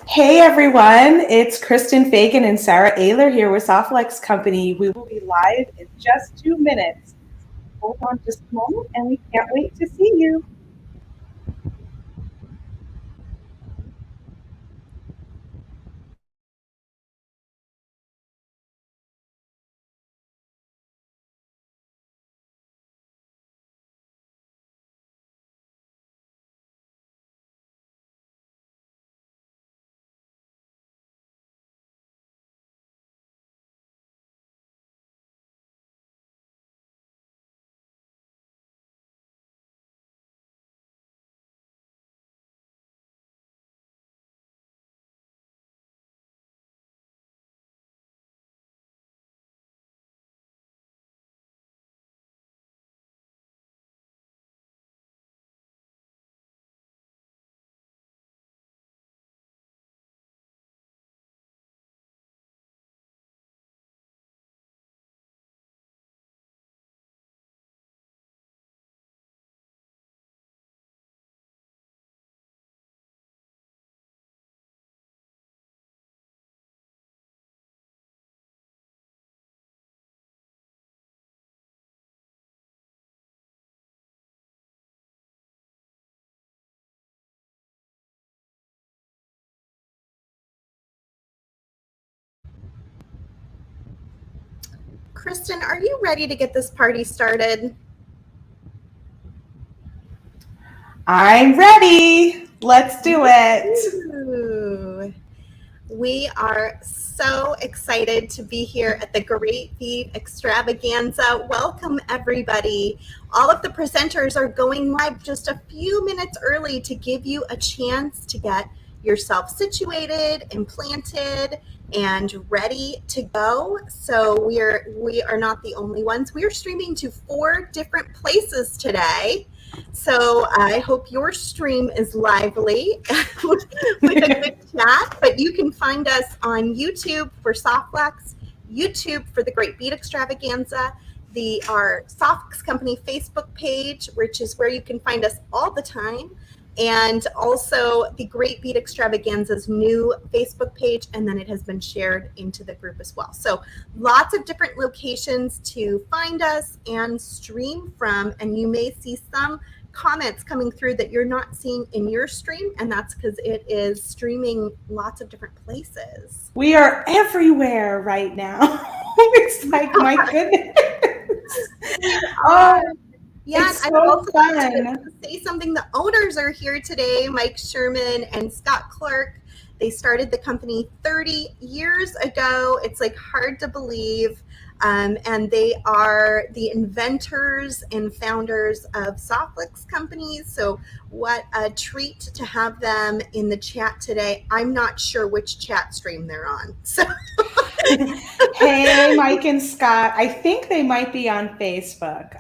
Hey everyone, it's Kristen, Fagan, and Sara Oehler here with Softlex Company. We will be live in just 2 minutes. Hold on just a moment, and we can't wait to see you. Kristen, are you ready to get this party started? I'm ready. Let's do it. Ooh. We are so excited to be here at the Great Bead Extravaganza. Welcome, everybody. All of the presenters are going live just a few minutes early to give you a chance to get yourself situated and planted and ready to go. So we are not the only ones. We are streaming to 4 different places today. So I hope your stream is lively with a good chat, but you can find us on YouTube for Softlex, YouTube for the Great Bead Extravaganza, our Softlex Company Facebook page, which is where you can find us all the time, and also the Great Bead Extravaganza's new Facebook page, and then it has been shared into the group as well. So lots of different locations to find us and stream from, and you may see some comments coming through that you're not seeing in your stream, and that's because it is streaming lots of different places. We are everywhere right now. It's like, my goodness. Oh, yeah, it's I'd so also fun. like to say something. The owners are here today, Mike Sherman and Scott Clark. They started the company 30 years ago. It's like hard to believe. And they are the inventors and founders of Softlex companies. So what a treat to have them in the chat today. I'm not sure which chat stream they're on. So Hey, Mike and Scott. I think they might be on Facebook.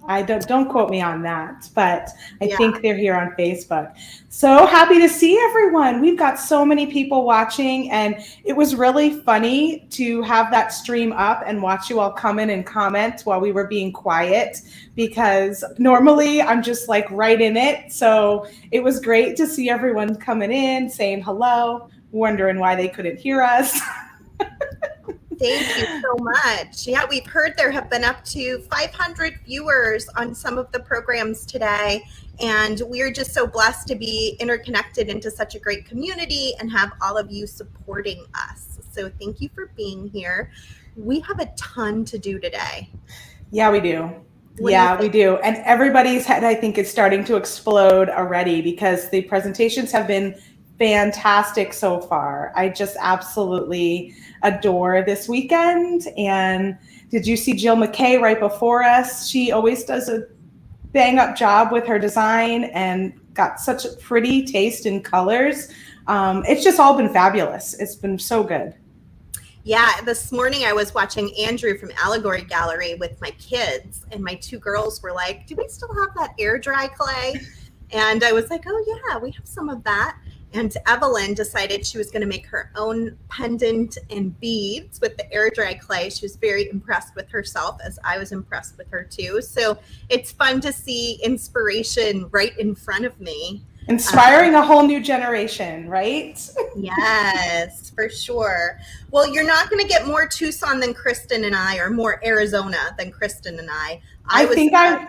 I don't quote me on that, but I think they're here on Facebook. So happy to see everyone. We've got so many people watching, and it was really funny to have that stream up and watch you all come in and comment while we were being quiet, because normally I'm just like right in it. So it was great to see everyone coming in, saying hello, wondering why they couldn't hear us. Thank you so much. Yeah, we've heard there have been up to 500 viewers on some of the programs today, and we're just so blessed to be interconnected into such a great community and have all of you supporting us. So thank you for being here. We have a ton to do today. Yeah, we do. Yeah, we do. And everybody's head, I think, is starting to explode already because the presentations have been fantastic so far. I just absolutely adore this weekend. And did you see Jill McKay right before us? She always does a bang up job with her design and got such a pretty taste in colors. It's just all been fabulous. It's been so good. Yeah, this morning I was watching Andrew from Allegory Gallery with my kids, and my 2 girls were like, do we still have that air dry clay? And I was like, oh yeah, we have some of that. And Evelyn decided she was going to make her own pendant and beads with the air dry clay. She was very impressed with herself, as I was impressed with her too. So it's fun to see inspiration right in front of me. Inspiring a whole new generation, right? Yes, for sure. Well, you're not going to get more Tucson than Kristen and I, or more Arizona than Kristen and I. I think I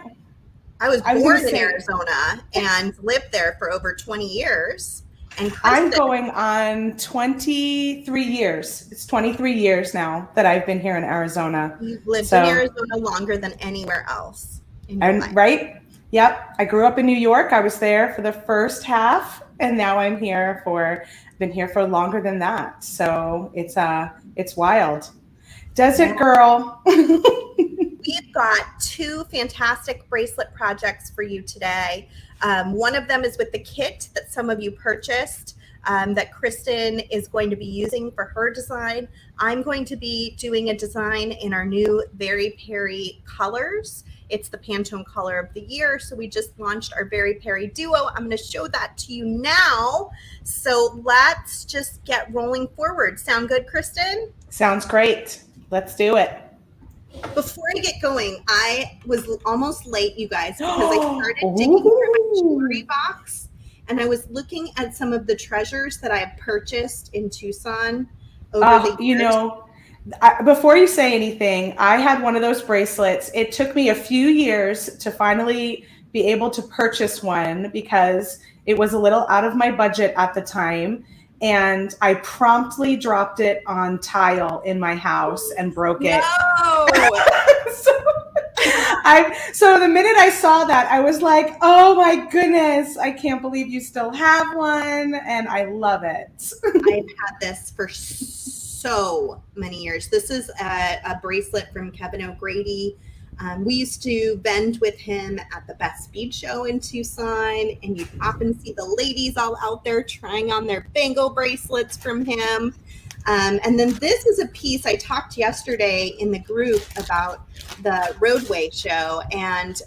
was was going to born in say, Arizona and lived there for over 20 years. And I'm Kristen, going on 23 years. It's 23 years now that I've been here in Arizona. you've lived in So, Arizona longer than anywhere else in your life. right? Yep. I grew up in New York. I was there for the first half, and now I'm here been here for longer than that. So it's wild. Desert girl. We've got two fantastic bracelet projects for you today. One of them is with the kit that some of you purchased, that Kristen is going to be using for her design. I'm going to be doing a design in our new Very Perry colors. It's the Pantone color of the year. So we just launched our Very Perry duo. I'm going to show that to you now. So let's just get rolling forward. Sound good, Kristen? Sounds great. Let's do it. Before I get going, I was almost late, you guys, because I started digging through my jewelry box, and I was looking at some of the treasures that I have purchased in Tucson over the years. Before you say anything, I had one of those bracelets. It took me a few years to finally be able to purchase one because it was a little out of my budget at the time. And I promptly dropped it on tile in my house and broke it. No! So the minute I saw that, I was like, oh my goodness, I can't believe you still have one. And I love it. I've had this for so many years. This is a bracelet from Kevin O'Grady. We used to vend with him at the Best Bead Show in Tucson, and you'd often see the ladies all out there trying on their bangle bracelets from him. And then this is a piece I talked yesterday in the group about the Roadway show, and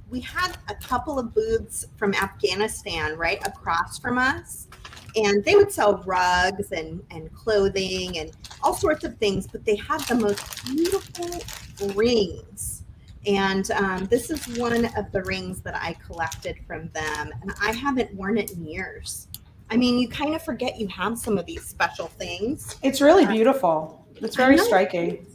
we had a couple of booths from Afghanistan right across from us, and they would sell rugs and clothing and all sorts of things, but they had the most beautiful rings. And this is one of the rings that I collected from them, and I haven't worn it in years. I mean, you kind of forget you have some of these special things. It's really beautiful. It's very striking.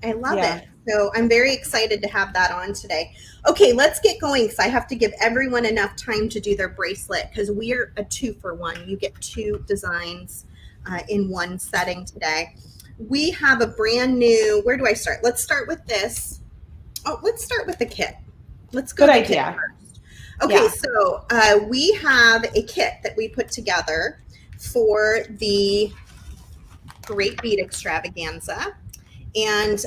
I love it. So I'm very excited to have that on today. Okay, let's get going because I have to give everyone enough time to do their bracelet because we're a 2-for-1. You get two designs in one setting today. We have a brand new, where do I start? Let's start with this. Oh, let's start with the kit. Let's go. Good idea. First. Okay, so we have a kit that we put together for the Great Bead Extravaganza. And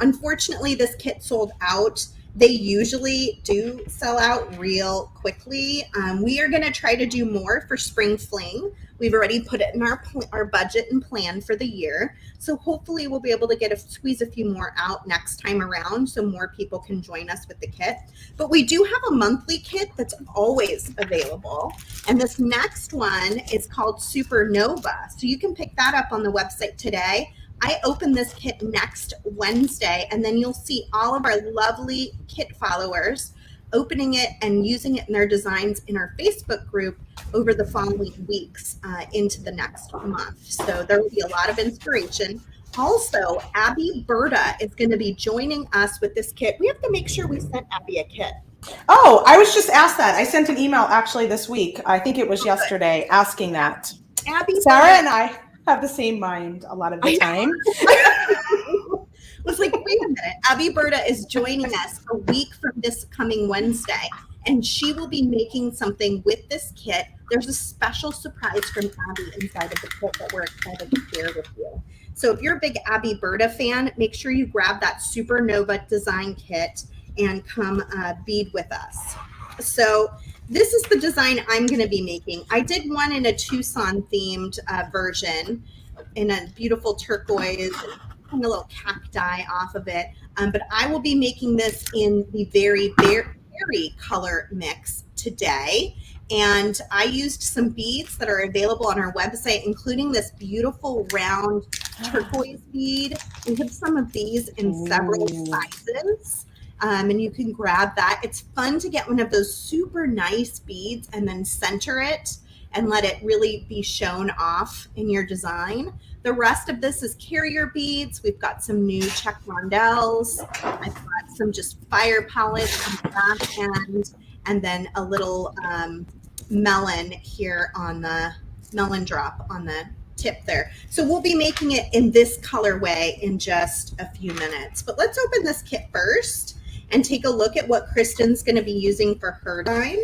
unfortunately, this kit sold out. They usually do sell out real quickly. We are going to try to do more for Spring Fling. We've already put it in our budget and plan for the year. So hopefully we'll be able to squeeze a few more out next time around so more people can join us with the kit. But we do have a monthly kit that's always available. And this next one is called Supernova. So you can pick that up on the website today. I open this kit next Wednesday, and then you'll see all of our lovely kit followers opening it and using it in their designs in our Facebook group over the following weeks into the next month. So there will be a lot of inspiration. Also, Abby Berta is going to be joining us with this kit. We have to make sure we sent Abby a kit. Oh, I was just asked that. I sent an email actually this week. I think it was yesterday asking that. Abby, Sarah and I have the same mind a lot of the time. Was like, wait a minute. Abby Berta is joining us a week from this coming Wednesday, and she will be making something with this kit. There's a special surprise from Abby inside of the kit that we're excited to share with you. So if you're a big Abby Berta fan, make sure you grab that Supernova design kit and come bead with us. So this is the design I'm going to be making. I did one in a Tucson themed version in a beautiful turquoise and a little cacti off of it. But I will be making this in the very color mix today. And I used some beads that are available on our website, including this beautiful round turquoise bead. We have some of these in several sizes. and you can grab that. It's fun to get one of those super nice beads and then center it and let it really be shown off in your design. The rest of this is carrier beads. We've got some new check rondelles. I've got some just fire pellets on the back end, and then a little melon here on the melon drop on the tip there. So we'll be making it in this colorway in just a few minutes. But let's open this kit first and take a look at what Kristen's going to be using for her design.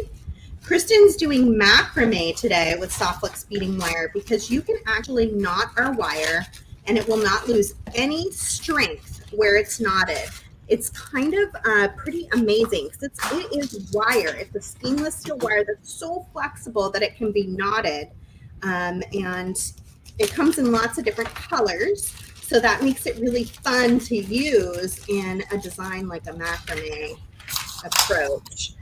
Kristen's doing macrame today with Softflex beading wire because you can actually knot our wire and it will not lose any strength where it's knotted. It's kind of pretty amazing because it is wire. It's a stainless steel wire that's so flexible that it can be knotted, and it comes in lots of different colors. So that makes it really fun to use in a design like a macrame approach.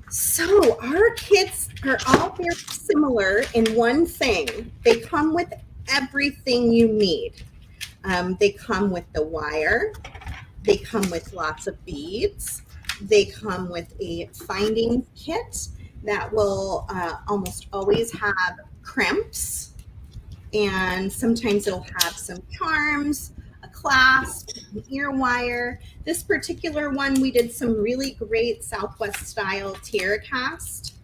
So our kits are all very similar in one thing. They come with everything you need. They come with the wire. They come with lots of beads. They come with a finding kit that will almost always have crimps, and sometimes it'll have some charms, a clasp, an ear wire. This particular one, we did some really great Southwest style tear cast.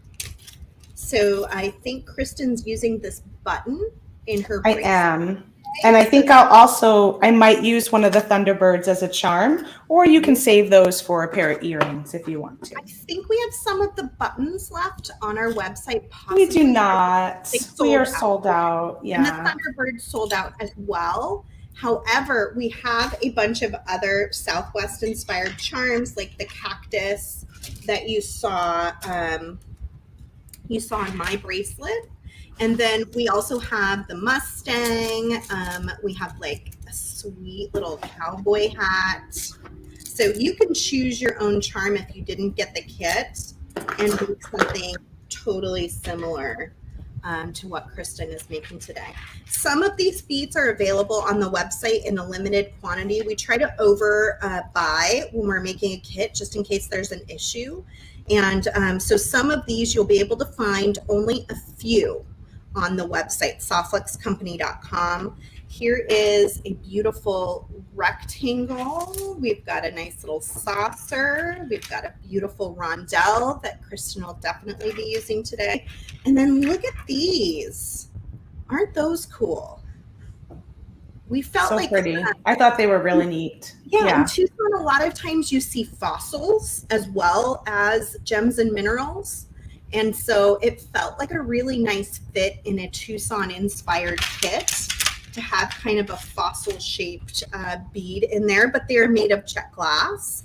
So I think Kristen's using this button in her bracelet. I am. And I think I might use one of the Thunderbirds as a charm, or you can save those for a pair of earrings if you want to. I think we have some of the buttons left on our website. Possibly. We do not. We are sold out. Yeah. And the Thunderbird sold out as well. However, we have a bunch of other Southwest inspired charms like the cactus that you saw on my bracelet. And then we also have the Mustang. We have like a sweet little cowboy hat. So you can choose your own charm if you didn't get the kit and make something totally similar to what Kristen is making today. Some of these beads are available on the website in a limited quantity. We try to buy when we're making a kit just in case there's an issue. And so some of these you'll be able to find only a few on the website, softflexcompany.com. Here is a beautiful rectangle. We've got a nice little saucer. We've got a beautiful rondelle that Kristen will definitely be using today. And then look at these. Aren't those cool? We felt so like pretty. I thought they were really neat. Yeah. In Tucson, a lot of times you see fossils as well as gems and minerals. And so it felt like a really nice fit in a Tucson inspired kit to have kind of a fossil shaped bead in there, but they're made of check glass.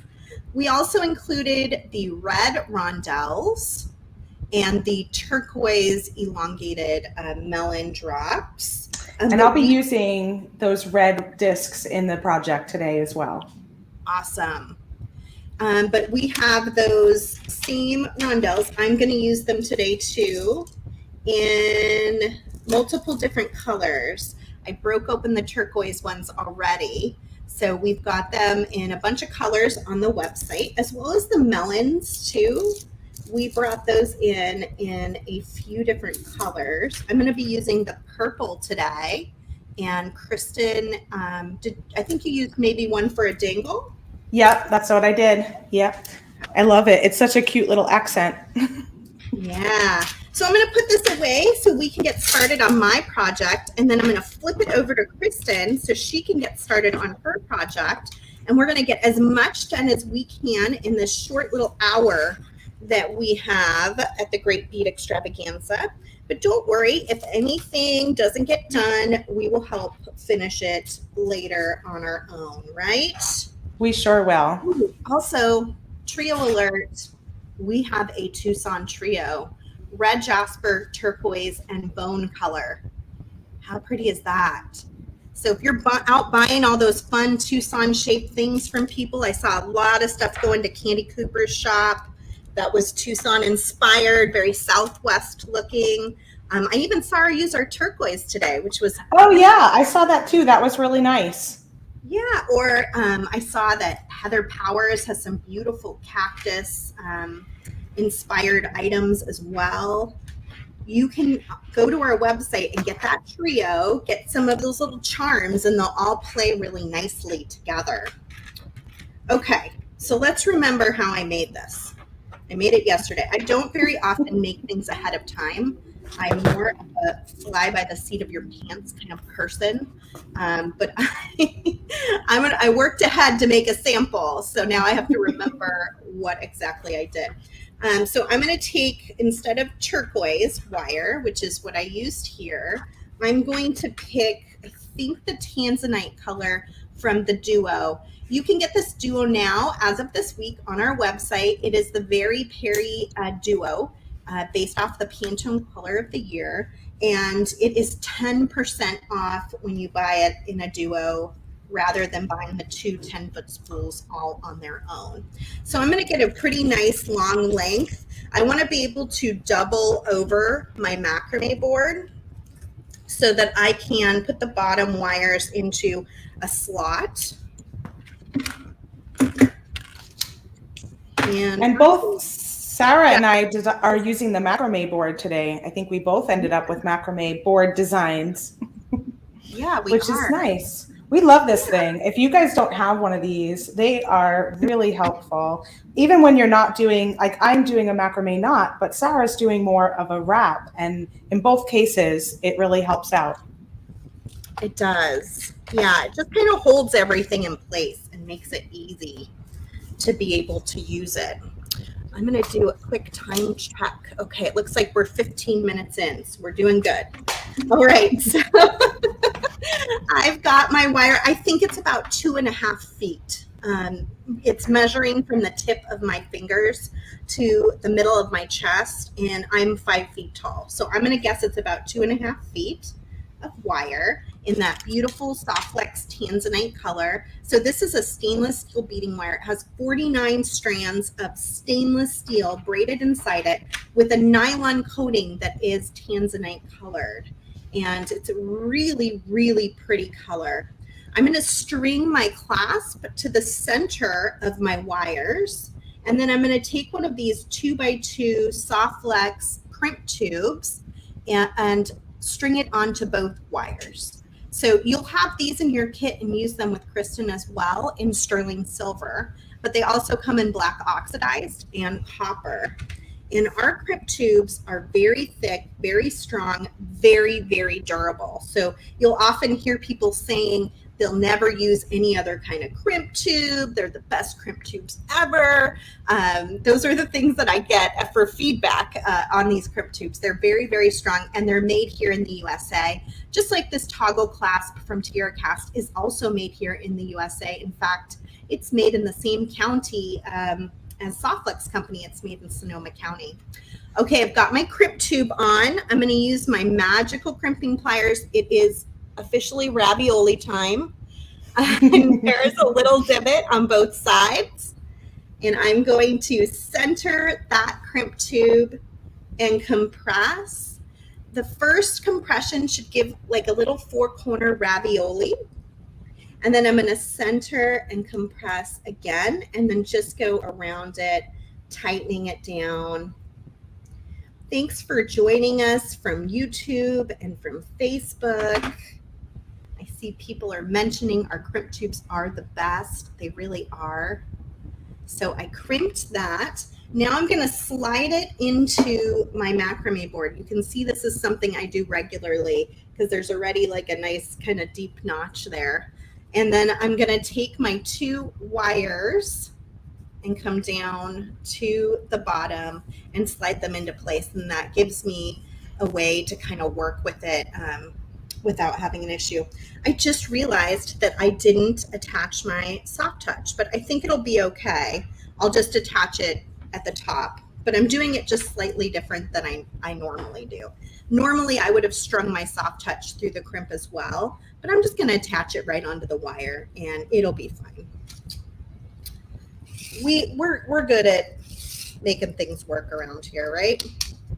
We also included the red rondelles and the turquoise elongated melon drops. And I'll be using those red discs in the project today as well. Awesome. But we have those same rondelles. I'm going to use them today too in multiple different colors. I broke open the turquoise ones already. So we've got them in a bunch of colors on the website, as well as the melons too. We brought those in a few different colors. I'm going to be using the purple today. And Kristen, I think you used maybe one for a dangle? Yep, that's what I did. Yep. I love it. It's such a cute little accent. Yeah. So I'm going to put this away so we can get started on my project, and then I'm going to flip it over to Kristen so she can get started on her project, and we're going to get as much done as we can in this short little hour that we have at the Great Bead Extravaganza. But don't worry, if anything doesn't get done, we will help finish it later on our own, right? We sure will. Ooh, also, trio alert, we have a Tucson trio, red jasper, turquoise, and bone color. How pretty is that? So if you're out buying all those fun Tucson shaped things from people, I saw a lot of stuff going to Candy Cooper's shop that was Tucson inspired, very Southwest looking. I even saw her use our turquoise today, which was oh yeah, I saw that too. That was really nice. Yeah, or I saw that Heather Powers has some beautiful cactus inspired items as well. You can go to our website and get that trio, get some of those little charms, and they'll all play really nicely together. Okay, so let's remember how I made this. I made it yesterday. I don't very often make things ahead of time. I'm more of a fly by the seat of your pants kind of person. But I worked ahead to make a sample. So now I have to remember what exactly I did. So I'm going to take, instead of turquoise wire, which is what I used here, I'm going to pick, I think, the tanzanite color from the Duo. You can get this Duo now, as of this week, on our website. It is the Very Perry Duo, based off the Pantone Color of the Year, and it is 10% off when you buy it in a Duo rather than buying the two 10-foot spools all on their own. So I'm going to get a pretty nice long length. I want to be able to double over my macrame board so that I can put the bottom wires into a slot. And both Sarah and I are using the macrame board today. I think we both ended up with macrame board designs. Yeah, which is nice. We love this thing. If you guys don't have one of these, they are really helpful. Even when you're not doing, like I'm doing a macrame knot, but Sarah's doing more of a wrap. And in both cases, it really helps out. It does. Yeah, it just kind of holds everything in place and makes it easy to be able to use it. I'm going to do a quick time check. Okay, it looks like we're 15 minutes in, so we're doing good. All right, so I've got my wire. I think it's about 2.5 feet. It's measuring from the tip of my fingers to the middle of my chest, and I'm 5 feet tall. So I'm going to guess it's about 2.5 feet of wire in that beautiful Softflex tanzanite color. So this is a stainless steel beading wire. It has 49 strands of stainless steel braided inside it with a nylon coating that is tanzanite colored. And it's a really, really pretty color. I'm going to string my clasp to the center of my wires. And then I'm going to take one of these 2x2 Softflex crimp tubes and string it onto both wires. So you'll have these in your kit and use them with Kristen as well in sterling silver, but they also come in black oxidized and copper. And our crimp tubes are very thick, very strong, very, very durable. So you'll often hear people saying they'll never use any other kind of crimp tube. They're the best crimp tubes ever. Those are the things that I get for feedback on these crimp tubes. They're very, very strong, and they're made here in the USA. Just like this toggle clasp from Tierra Cast is also made here in the USA. In fact, it's made in the same county as Softflex Company. It's made in Sonoma County. Okay, I've got my crimp tube on. I'm going to use my magical crimping pliers. It is officially ravioli time. There's a little divot on both sides, and I'm going to center that crimp tube and compress. The first compression should give like a little 4-corner ravioli, and then I'm going to center and compress again, and then just go around it, tightening it down. Thanks for joining us from YouTube and from Facebook. I see people are mentioning our crimp tubes are the best. They really are. So I crimped that. Now I'm going to slide it into my macrame board. You can see this is something I do regularly because there's already like a nice kind of deep notch there. And then I'm going to take my 2 wires and come down to the bottom and slide them into place. And that gives me a way to kind of work with it without having an issue. I just realized that I didn't attach my soft touch, but I think it'll be okay. I'll just attach it at the top, but I'm doing it just slightly different than I normally do. Normally I would have strung my soft touch through the crimp as well, but I'm just going to attach it right onto the wire and it'll be fine. We're good at making things work around here, right?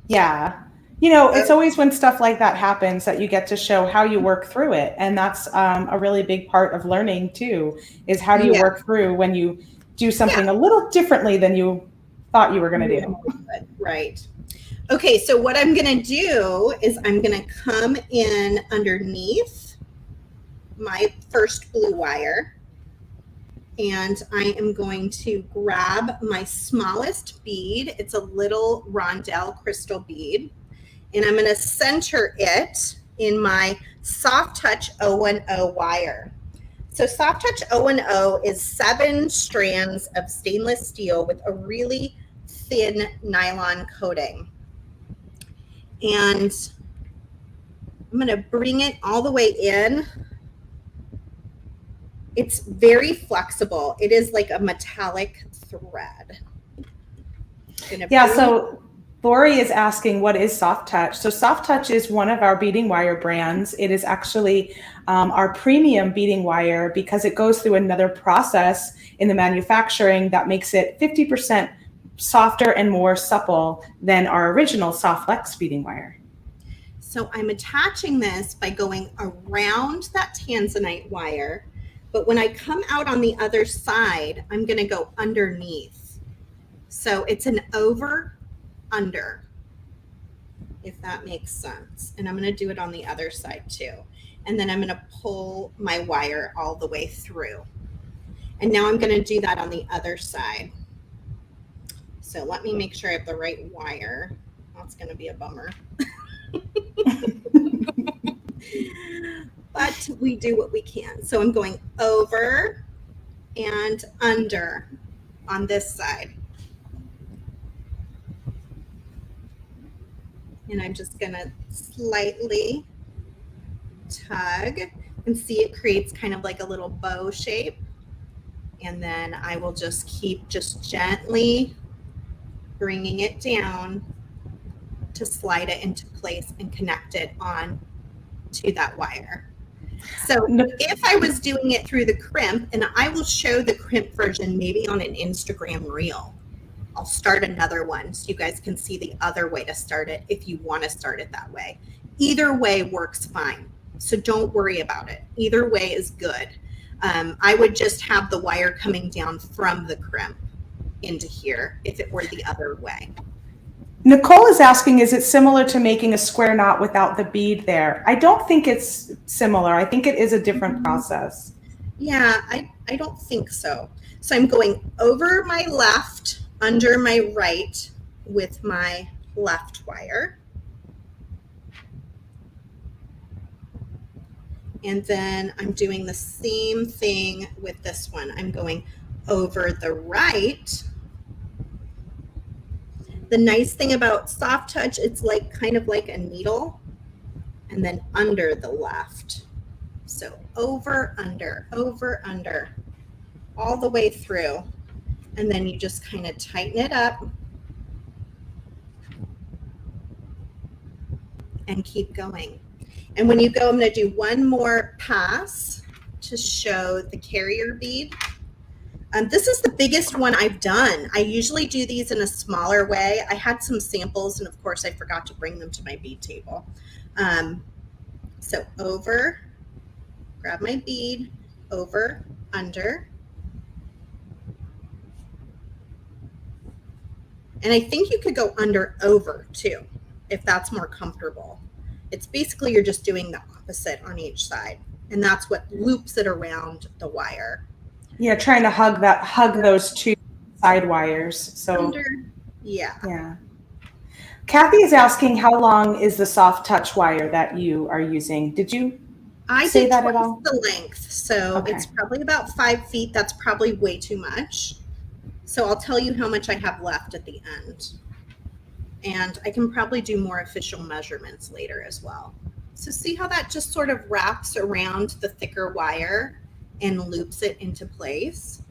Yeah. It's always when stuff like that happens that you get to show how you work through it. And that's a really big part of learning too, is how do you Yeah. work through when you do something Yeah. a little differently than you thought you were going to do. Right. Okay, so what I'm going to do is I'm going to come in underneath my first blue wire, and I am going to grab my smallest bead. It's a little rondelle crystal bead, and I'm going to center it in my Soft Touch 010 wire. So Soft Touch 010 is 7 strands of stainless steel with a really thin nylon coating. And I'm going to bring it all the way in. It's very flexible. It is like a metallic thread. Yeah, so Lori is asking, what is Soft Touch? So Soft Touch is one of our beading wire brands. It is actually our premium beading wire because it goes through another process in the manufacturing that makes it 50% softer and more supple than our original Soft Flex beading wire. So I'm attaching this by going around that tanzanite wire, but when I come out on the other side, I'm going to go underneath. So it's an over, under, if that makes sense. And I'm going to do it on the other side too. And then I'm going to pull my wire all the way through. And now I'm going to do that on the other side. So let me make sure I have the right wire. That's going to be a bummer. But we do what we can. So I'm going over and under on this side. And I'm just going to slightly tug and see it creates kind of like a little bow shape. And then I will just keep gently bringing it down to slide it into place and connect it on to that wire. So if I was doing it through the crimp, and I will show the crimp version maybe on an Instagram reel, I'll start another one so you guys can see the other way to start it if you want to start it that way. Either way works fine. So don't worry about it. Either way is good. I would just have the wire coming down from the crimp into here if it were the other way. Nicole is asking, is it similar to making a square knot without the bead there? I don't think it's similar. I think it is a different process. Yeah, I don't think so. So I'm going over my left, under my right with my left wire. And then I'm doing the same thing with this one. I'm going over the right. The nice thing about Soft Touch, it's like kind of like a needle, and then under the left. So over, under, all the way through. And then you just kind of tighten it up and keep going. And when you go, I'm going to do one more pass to show the carrier bead. This is the biggest one I've done. I usually do these in a smaller way. I had some samples, and of course I forgot to bring them to my bead table. So over, grab my bead, over, under. And I think you could go under, over too, if that's more comfortable. It's basically you're just doing the opposite on each side. And that's what loops it around the wire. Yeah, trying to hug those two side wires. So yeah. Kathy is asking, how long is the Soft Touch wire that you are using? Did you say that at all? The length, so okay. It's probably about 5 feet. That's probably way too much. So I'll tell you how much I have left at the end. And I can probably do more official measurements later as well. So see how that just sort of wraps around the thicker wire and loops it into place.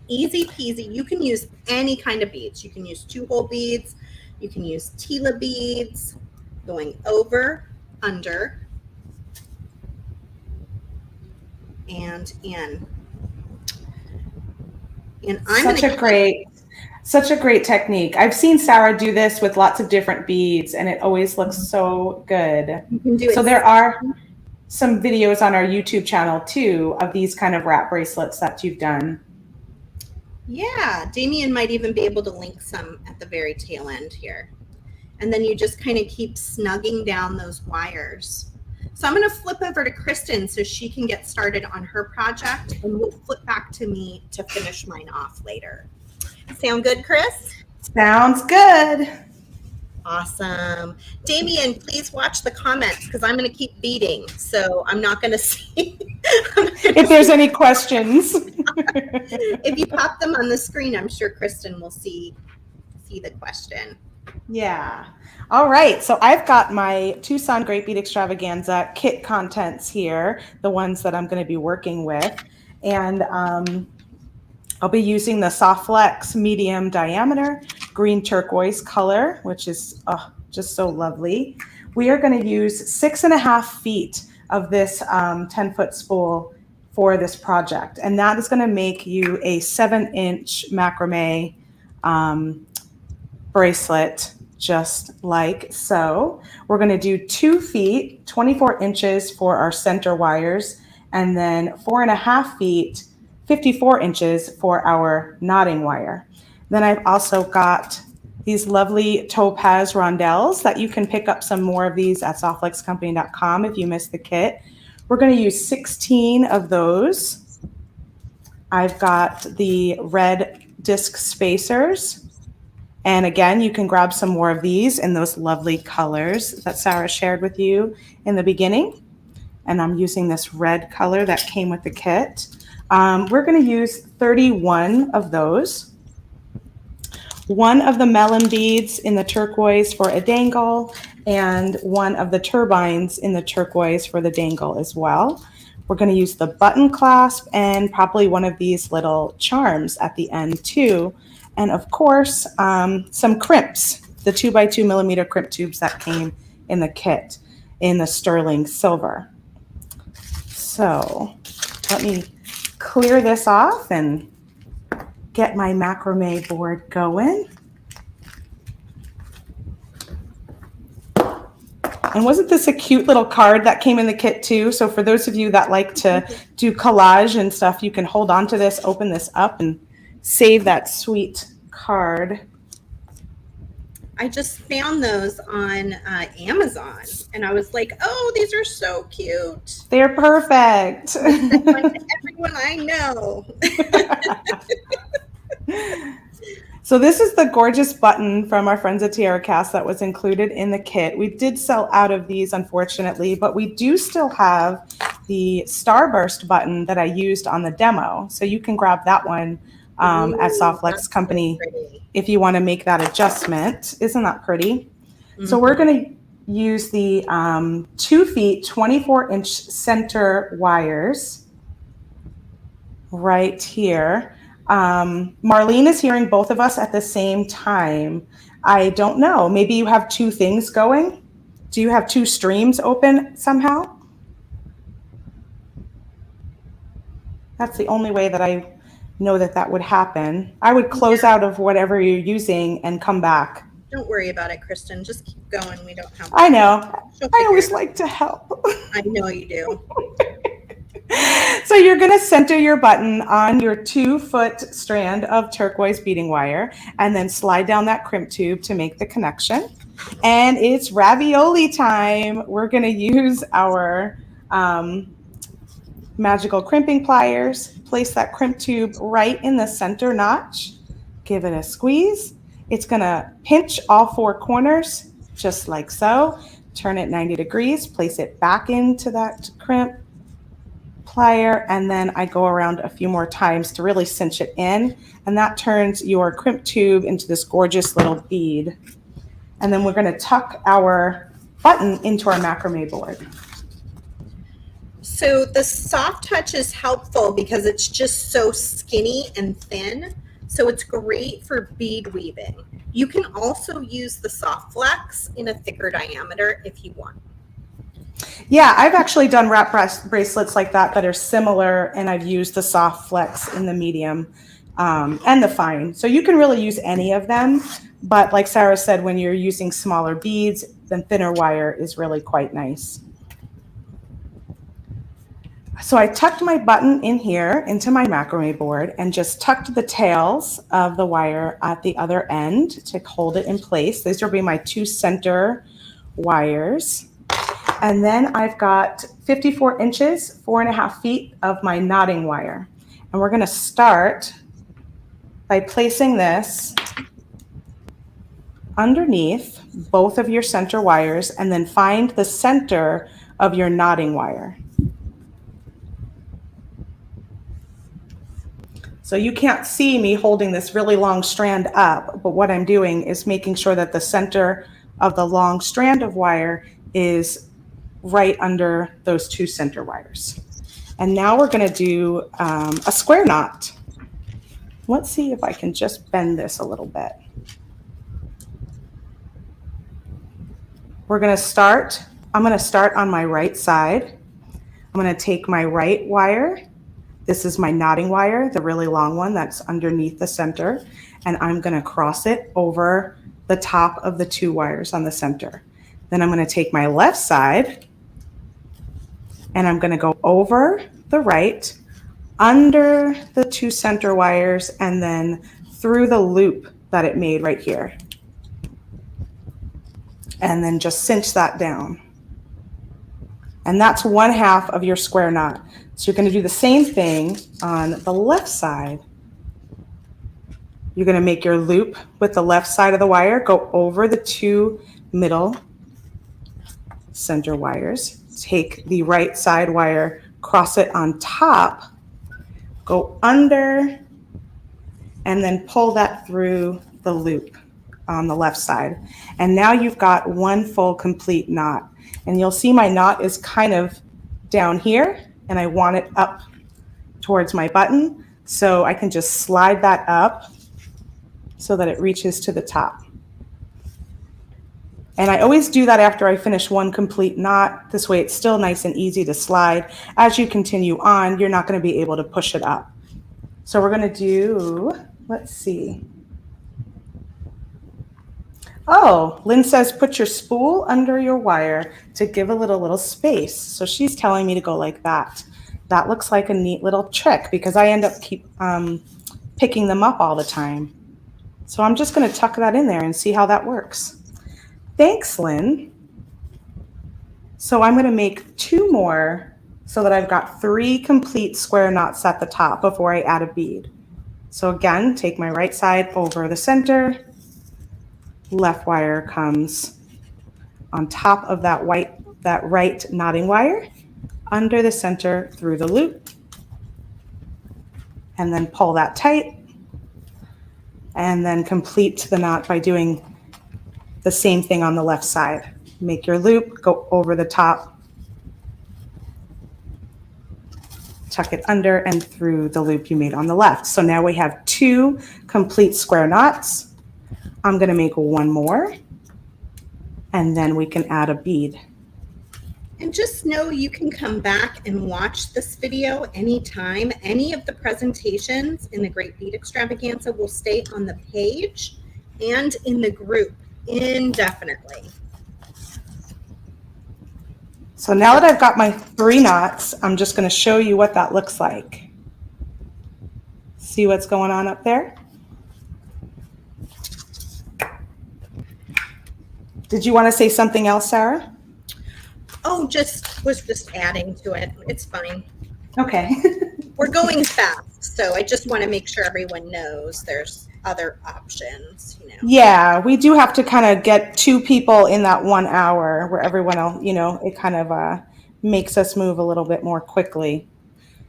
Easy peasy. You can use any kind of beads. You can use 2-hole beads. You can use Tila beads, going over, under, and in. And I'm such a great Such a great technique. I've seen Sara do this with lots of different beads, and it always looks so good. You can do So it. there are some videos on our YouTube channel too of these kind of wrap bracelets that you've done. Yeah, Damien might even be able to link some at the very tail end here. And then you just kind of keep snugging down those wires. So I'm going to flip over to Kristen so she can get started on her project, and we'll flip back to me to finish mine off later. Sound good, Chris? Sounds good. Awesome. Damien, please watch the comments because I'm going to keep beading. So I'm not going to see if there's any questions. If you pop them on the screen, I'm sure Kristen will see the question. Yeah. All right. So I've got my Tucson Great Bead Extravaganza kit contents here, the ones that I'm going to be working with. And I'll be using the Soft Flex medium diameter green turquoise color, which is just so lovely. We are going to use 6.5 feet of this 10-foot spool for this project. And that is going to make you a 7-inch macrame bracelet, just like so. We're going to do 2 feet, 24 inches for our center wires, and then 4.5 feet, 54 inches for our knotting wire. Then I've also got these lovely topaz rondelles that you can pick up some more of these at softflexcompany.com if you missed the kit. We're going to use 16 of those. I've got the red disc spacers. And again, you can grab some more of these in those lovely colors that Sara shared with you in the beginning. And I'm using this red color that came with the kit. We're going to use 31 of those. 1 of the melon beads in the turquoise for a dangle, and 1 of the turbines in the turquoise for the dangle as well. We're going to use the button clasp and probably one of these little charms at the end too. And of course, some crimps, the 2x2 millimeter crimp tubes that came in the kit in the sterling silver. So let me clear this off and get my macrame board going. And wasn't this a cute little card that came in the kit too? So for those of you that like to do collage and stuff, you can hold on to this, open this up, and save that sweet card. I just found those on Amazon, and I was like, oh, these are so cute. They're perfect. Everyone I know. So this is the gorgeous button from our friends at Tierra Cast that was included in the kit. We did sell out of these, unfortunately, but we do still have the Starburst button that I used on the demo. So you can grab that one at Softflex Company if you want to make that adjustment. Isn't that pretty? Mm-hmm. So we're going to use the 2 feet, 24-inch center wires right here. Marlene is hearing both of us at the same time. I don't know. Maybe you have 2 things going. Do you have 2 streams open somehow? That's the only way that I know that would happen. I would close out of whatever you're using and come back. Don't worry about it, Kristen. Just keep going. We don't have. I know. I always like to help. I know you do. So you're going to center your button on your 2-foot strand of turquoise beading wire and then slide down that crimp tube to make the connection. And it's ravioli time. We're going to use our magical crimping pliers, place that crimp tube right in the center notch, give it a squeeze. It's going to pinch all 4 corners just like so. Turn it 90 degrees, place it back into that crimp plier, and then I go around a few more times to really cinch it in, and that turns your crimp tube into this gorgeous little bead. And then we're going to tuck our button into our macrame board. So the soft touch is helpful because it's just so skinny and thin, so it's great for bead weaving. You can also use the soft flex in a thicker diameter if you want. Yeah, I've actually done wrap bracelets like that are similar, and I've used the soft flex in the medium and the fine. So you can really use any of them. But like Sara said, when you're using smaller beads, then thinner wire is really quite nice. So I tucked my button in here into my macrame board and just tucked the tails of the wire at the other end to hold it in place. These will be my 2 center wires. And then I've got 54 inches, 4.5 feet of my knotting wire. And we're going to start by placing this underneath both of your center wires and then find the center of your knotting wire. So you can't see me holding this really long strand up, but what I'm doing is making sure that the center of the long strand of wire is right under those 2 center wires. And now we're going to do a square knot. Let's see if I can just bend this a little bit. I'm going to start on my right side. I'm going to take my right wire. This is my knotting wire, the really long one that's underneath the center, and I'm going to cross it over the top of the 2 wires on the center. Then I'm going to take my left side and I'm going to go over the right, under the 2 center wires, and then through the loop that it made right here. And then just cinch that down. And that's 1/2 of your square knot. So you're going to do the same thing on the left side. You're going to make your loop with the left side of the wire, go over the 2 middle center wires, take the right side wire, cross it on top, go under, and then pull that through the loop on the left side. And now you've got 1 full complete knot. And you'll see my knot is kind of down here, and I want it up towards my button. So I can just slide that up so that it reaches to the top. And I always do that after I finish 1 complete knot. This way it's still nice and easy to slide. As you continue on, you're not going to be able to push it up. So we're going to do, let's see. Oh, Lynn says put your spool under your wire to give a little space. So she's telling me to go like that. That looks like a neat little trick because I end up picking them up all the time. So I'm just going to tuck that in there and see how that works. Thanks, Lynn. So I'm going to make 2 more so that I've got 3 complete square knots at the top before I add a bead. So again, take my right side over the center. Left wire comes on top of that right knotting wire, under the center through the loop, and then pull that tight, and then complete the knot by doing the same thing on the left side. Make your loop, go over the top, tuck it under and through the loop you made on the left. So now we have 2 complete square knots. I'm going to make 1 more, and then we can add a bead. And just know you can come back and watch this video anytime. Any of the presentations in the Great Bead Extravaganza will stay on the page and in the group indefinitely. So now that I've got my 3 knots, I'm just going to show you what that looks like. See what's going on up there? Did you want to say something else, Sara? Oh, was just adding to it. It's fine. Okay. We're going fast, so I just want to make sure everyone knows there's other options, Yeah, we do have to kind of get 2 people in that 1 hour where everyone else, it kind of makes us move a little bit more quickly.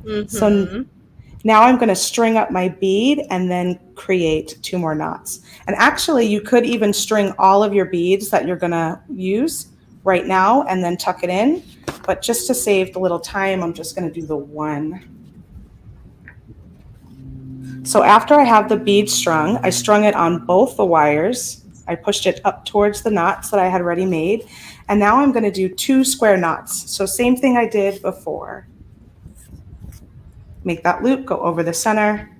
Mm-hmm. So now I'm going to string up my bead and then create 2 more knots. And actually, you could even string all of your beads that you're going to use right now and then tuck it in. But just to save a little time, I'm just going to do the 1. So after I have the bead strung, I strung it on both the wires. I pushed it up towards the knots that I had already made. And now I'm going to do 2 square knots. So same thing I did before. Make that loop, go over the center,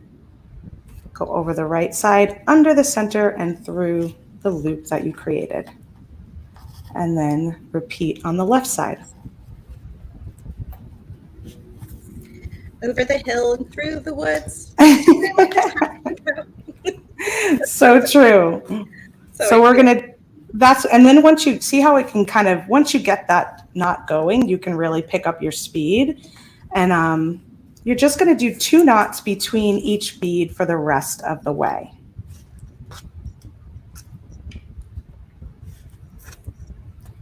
go over the right side, under the center, and through the loop that you created. And then repeat on the left side. Over the hill and through the woods. So true. So we're going to, and then once you see how it can kind of, once you get that knot going, you can really pick up your speed. And you're just going to do 2 knots between each bead for the rest of the way.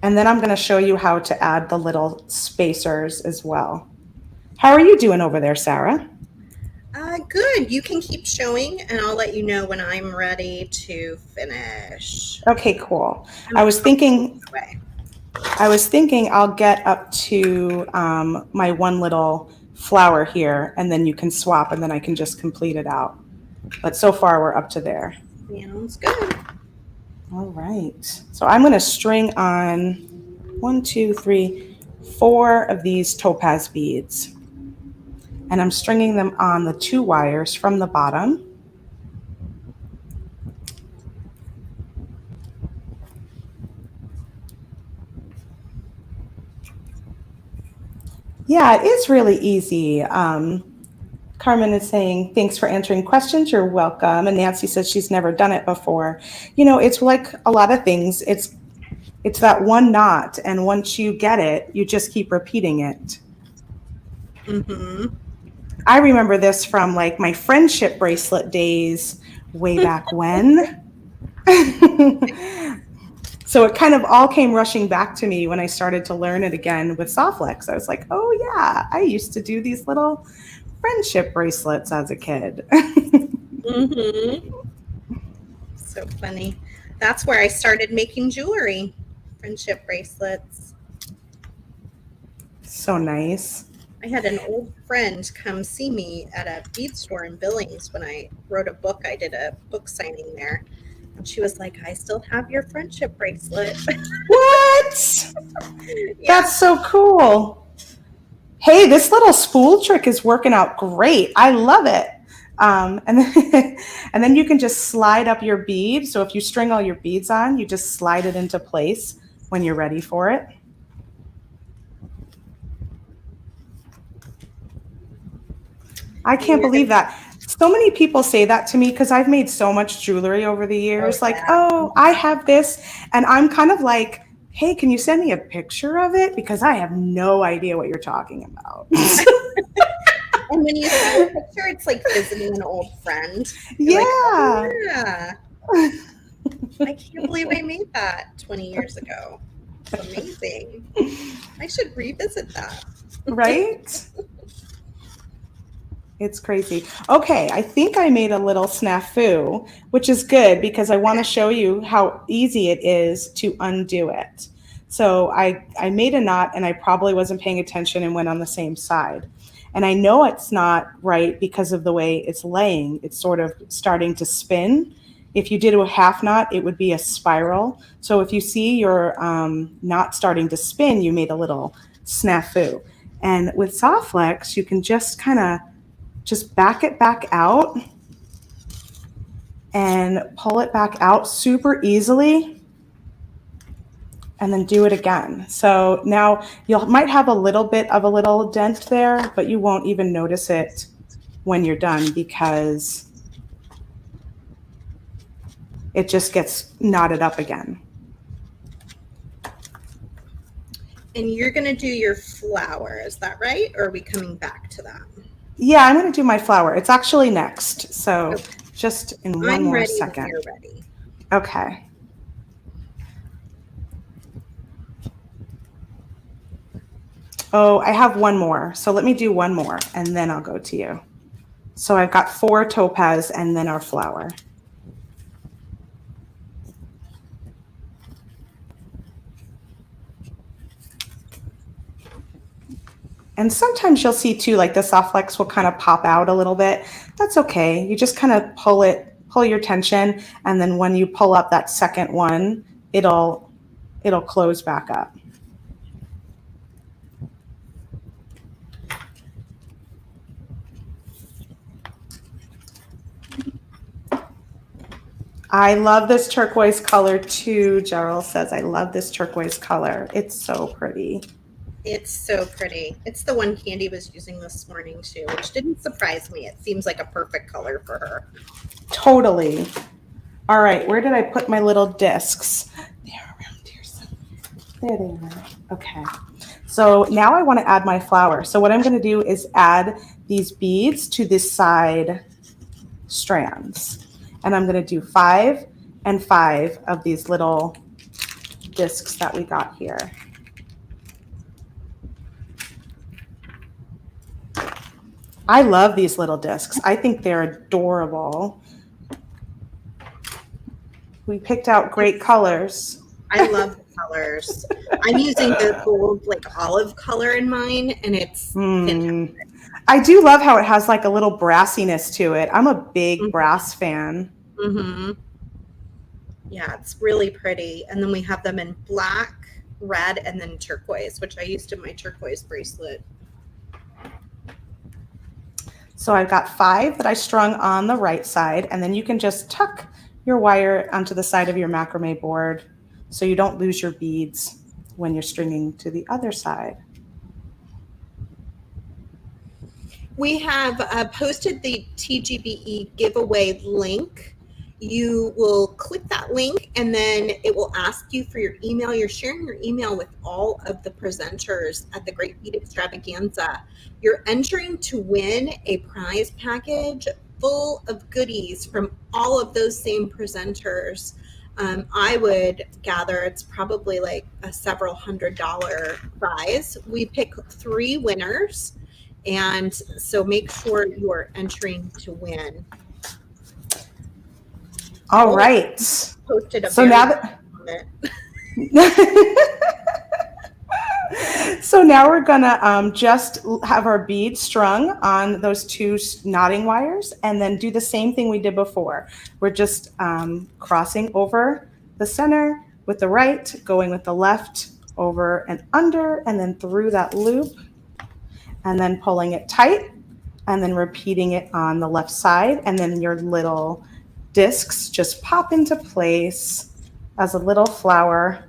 And then I'm going to show you how to add the little spacers as well. How are you doing over there, Sarah? Good. You can keep showing, and I'll let you know when I'm ready to finish. Okay, cool. I was thinking I'll get up to my one little flower here, and then you can swap, and then I can just complete it out. But so far, we're up to there. Sounds good. All right. So I'm going to string on 1, 2, 3, 4 of these topaz beads. And I'm stringing them on the 2 wires from the bottom. Yeah, it is really easy. Carmen is saying, thanks for answering questions. You're welcome. And Nancy says she's never done it before. You know, it's like a lot of things. It's that one knot. And once you get it, you just keep repeating it. Mm-hmm. I remember this from like my friendship bracelet days way back when. So it kind of all came rushing back to me when I started to learn it again with Softlex. I was like, oh yeah, I used to do these little friendship bracelets as a kid. Mm-hmm. So funny. That's where I started making jewelry, friendship bracelets. So nice. I had an old friend come see me at a bead store in Billings when I wrote a book. I did a book signing there. And she was like, I still have your friendship bracelet. What? Yeah. That's so cool. Hey, this little spool trick is working out great. I love it. And then you can just slide up your bead. So if you string all your beads on, you just slide it into place when you're ready for it. I can't believe that. So many people say that to me because I've made so much jewelry over the years. Like, oh, I have this. And I'm kind of like, hey, can you send me a picture of it? Because I have no idea what you're talking about. And when you see a picture, it's like visiting an old friend. Yeah. Like, oh, yeah. I can't believe I made that 20 years ago. It's amazing. I should revisit that. Right? It's crazy. Okay, I think I made a little snafu, which is good because I want to show you how easy it is to undo it. So I made a knot and I probably wasn't paying attention and went on the same side. And I know it's not right because of the way it's laying. It's sort of starting to spin. If you did a half knot, it would be a spiral. So if you see your knot starting to spin, you made a little snafu. And with Softlex, you can just kind of just back it back out and pull it back out super easily and then do it again. So now you might have a little bit of a little dent there, but you won't even notice it when you're done because it just gets knotted up again. And you're going to do your flower, is that right? Or are we coming back to that? Yeah, I'm going to do my flower. It's actually next. So okay. Just in one more second. I'm ready when you're ready. Okay. Oh, I have one more. So let me do one more and then I'll go to you. So I've got 4 topaz and then our flower. And sometimes you'll see too, like the Softlex will kind of pop out a little bit. That's okay. You just kind of pull your tension. And then when you pull up that second one, it'll close back up. I love this turquoise color too. Gerald says, I love this turquoise color. It's so pretty. It's so pretty. It's the one Candy was using this morning too, which didn't surprise me. It seems like a perfect color for her. Totally. All right, where did I put my little discs? They're around here somewhere. There they are. Okay. So now I want to add my flower. So what I'm going to do is add these beads to the side strands. And I'm going to do 5 and 5 of these little discs that we got here. I love these little discs. I think they're adorable. We picked out great colors. I love the colors. I'm using the gold, like olive color in mine, and it's fantastic. I do love how it has like a little brassiness to it. I'm a big brass fan. Mm-hmm. Yeah, it's really pretty. And then we have them in black, red, and then turquoise, which I used in my turquoise bracelet. So I've got 5 that I strung on the right side, and then you can just tuck your wire onto the side of your macrame board so you don't lose your beads when you're stringing to the other side. We have posted the TGBE giveaway link. You will click that link and then it will ask you for your email. You're sharing your email with all of the presenters at the Great Bead Extravaganza. You're entering to win a prize package full of goodies from all of those same presenters. I would gather it's probably like a several $100 prize. We pick 3 winners, and so make sure you are entering to win. All right. Posted a so now that So now we're gonna just have our beads strung on those 2 knotting wires and then do the same thing we did before. We're just crossing over the center with the right, going with the left over and under, and then through that loop, and then pulling it tight, and then repeating it on the left side, and then your little discs just pop into place as a little flower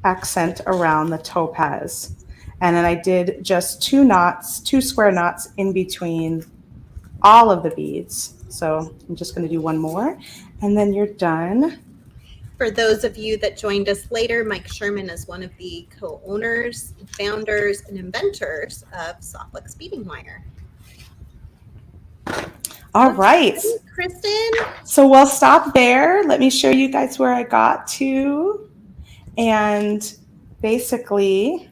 accent around the topaz. And then I did just 2 knots, 2 square knots in between all of the beads. So I'm just going to do 1 more, and then you're done. For those of you that joined us later, Mike Sherman is one of the co-owners, founders, and inventors of Softflex Beading Wire. All right. Kristen. So we'll stop there. Let me show you guys where I got to. And basically,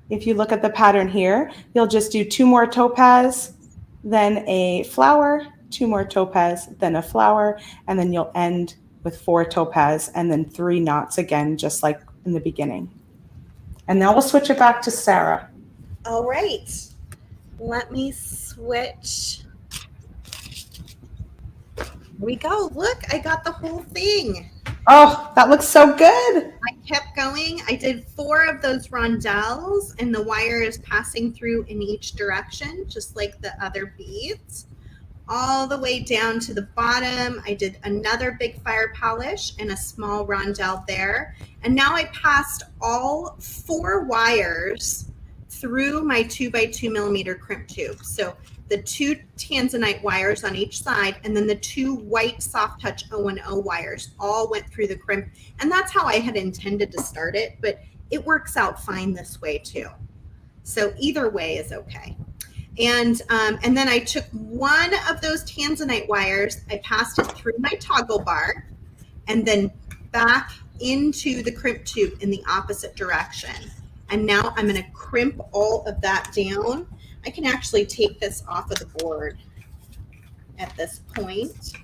if you look at the pattern here, you'll just do 2 more topaz, then a flower, 2 more topaz, then a flower, and then you'll end with 4 topaz and then 3 knots again, just like in the beginning. And now we'll switch it back to Sara. All right. Let me switch. Here we go. Look, I got the whole thing. Oh, that looks so good. I kept going. I did 4 of those rondelles, and the wire is passing through in each direction, just like the other beads. All the way down to the bottom, I did another big fire polish and a small rondelle there. And now I passed all 4 wires through my 2x2 millimeter crimp tube. So the 2 tanzanite wires on each side, and then the 2 white soft touch O&O wires all went through the crimp. And that's how I had intended to start it, but it works out fine this way too. So either way is okay. And then I took 1 of those tanzanite wires, I passed it through my toggle bar, and then back into the crimp tube in the opposite direction. And now I'm going to crimp all of that down. I can actually take this off of the board at this point.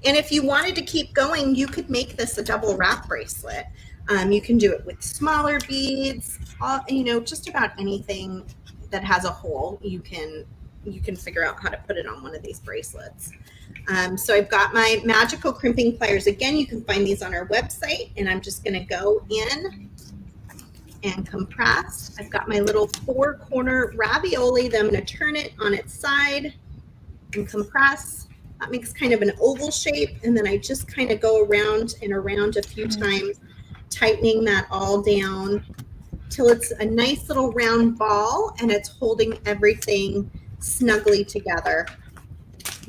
And if you wanted to keep going, you could make this a double wrap bracelet. You can do it with smaller beads, just about anything that has a hole. You can figure out how to put it on one of these bracelets. So I've got my magical crimping pliers. Again, you can find these on our website, and I'm just going to go in and compress. I've got my little 4-corner ravioli that I'm going to turn it on its side and compress. That makes kind of an oval shape, and then I just kind of go around and around a few times, tightening that all down till it's a nice little round ball and it's holding everything snugly together.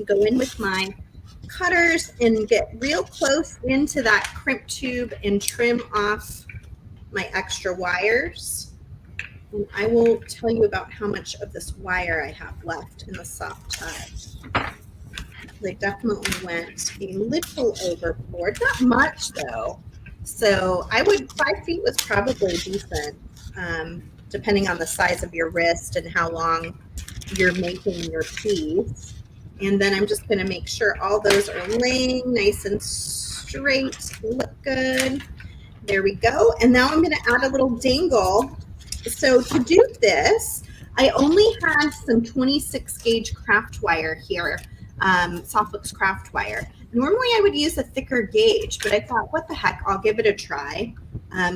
Go in with my cutters and get real close into that crimp tube and trim off my extra wires. And I will tell you about how much of this wire I have left in the soft touch. They definitely went a little overboard, not much though. So 5 feet was probably decent, depending on the size of your wrist and how long you're making your piece. And then I'm just going to make sure all those are laying nice and straight, look good. There we go. And now I'm going to add a little dangle. So to do this, I only have some 26 gauge craft wire here, Softbooks craft wire. Normally I would use a thicker gauge, but I thought, what the heck, I'll give it a try